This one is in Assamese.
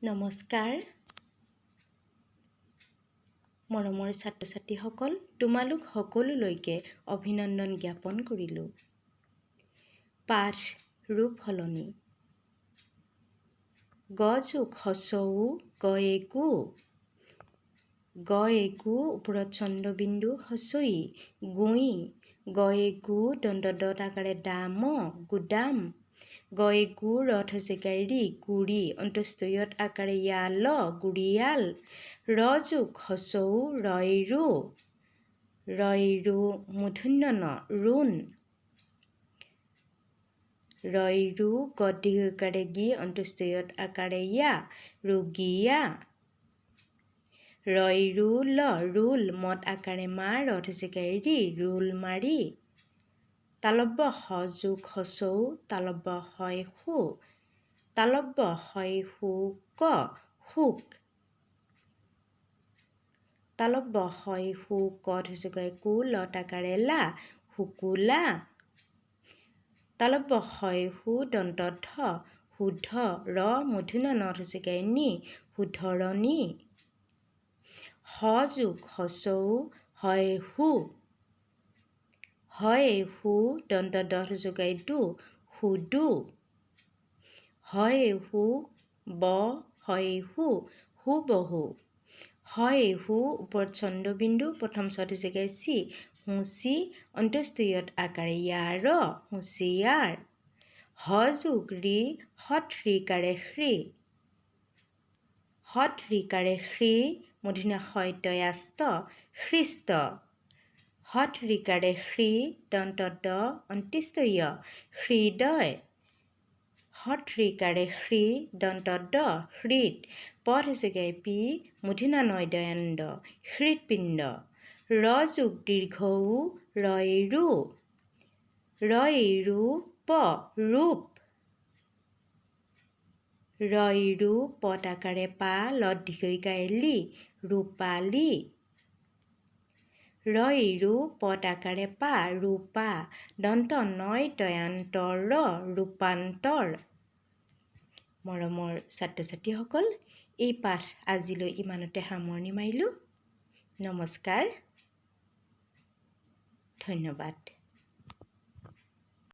নমস্কাৰ মৰমৰ ছাত্ৰ-ছাত্ৰীসকল, তোমালোক সকলোলৈকে অভিনন্দন জ্ঞাপন কৰিলোঁ। পাঠ ৰূপ সলনি। গ যোগ হস্ৰ উ গএকো। গএকো ওপৰত চন্দ্ৰবিন্দু হস্ৰ ই গুই। গএকো দন্ত দ আকাৰে দাম গুদাম। গএকো ৰথ হস্ৰ ৰি গুৰি অন্তস্থ আকাৰে ইয়াল গুৰিয়াল। ৰ যোগ হস্ৰ উ ৰইৰু। ৰইৰু মূৰ্ধন্য ণ ৰুণ। ৰইৰু গ দীৰ্ঘ গি অন্তস্থ আকাৰে ইয়া ৰুগিয়া। ৰইৰু ল ৰুল মদ আকাৰে মা ৰথ হস্ৰ ৰি ৰুল মাৰি। তালব্য হ যোগ হস্ৰ উ তালব্য হয় সু। তালব্য হয় সু ক শুক। তালব্য হয় সু ক হস্ৰ কু লত আকাৰে লা শুকুলা। তালব্য হয় সু দন্ত ধ শুদ্ধ ৰ মূৰ্ধন্য ণ হস্ৰ নি শুধৰণি। হ যোগ হস্ৰ উ হয় হু। হয় হু দন্ত দ হস্ৰ দু সুদু। হয় হু ব হয় হু হুবহু। হয় হু ওপৰত চন্দ্ৰবিন্দু প্ৰথম ছত হস্ৰ চি হুচি অন্তস্থ আকাৰে ইয়াৰ হুচিয়াৰ। হ যোগ ৰি হত ৰিকাৰে হ্ৰী। হত ৰিকাৰে হ্ৰী মূৰ্ধন্য হয় তয়াস্ত খ্ৰীষ্ট। হত ৰিকাৰে হ্ৰী দন্ত দ অন্ত্যেষ্ট য় হৃদয়। হত ৰিকাৰে হ্ৰী দন্ত দ হৃদ। পদ হস্ৰ পি মূৰ্ধন্য নয় দয়ান্দ হৃৎপিণ্ড। ৰ যোগ দীৰ্ঘ উ ৰইৰু। ৰইৰু প ৰূপ। ৰইৰু পদ আকাৰে পা লত দীৰ্ঘ ইকাৰে লি ৰূপালী। ৰইৰু পদ আকাৰে পা ৰূপা দন্ত নয় তয়ান্ত ৰ ৰূপান্তৰ। মৰমৰ ছাত্ৰ-ছাত্ৰীসকল, এই পাঠ আজিলৈ ইমানতে সামৰণি মাৰিলোঁ। নমস্কাৰ, ধন্যবাদ।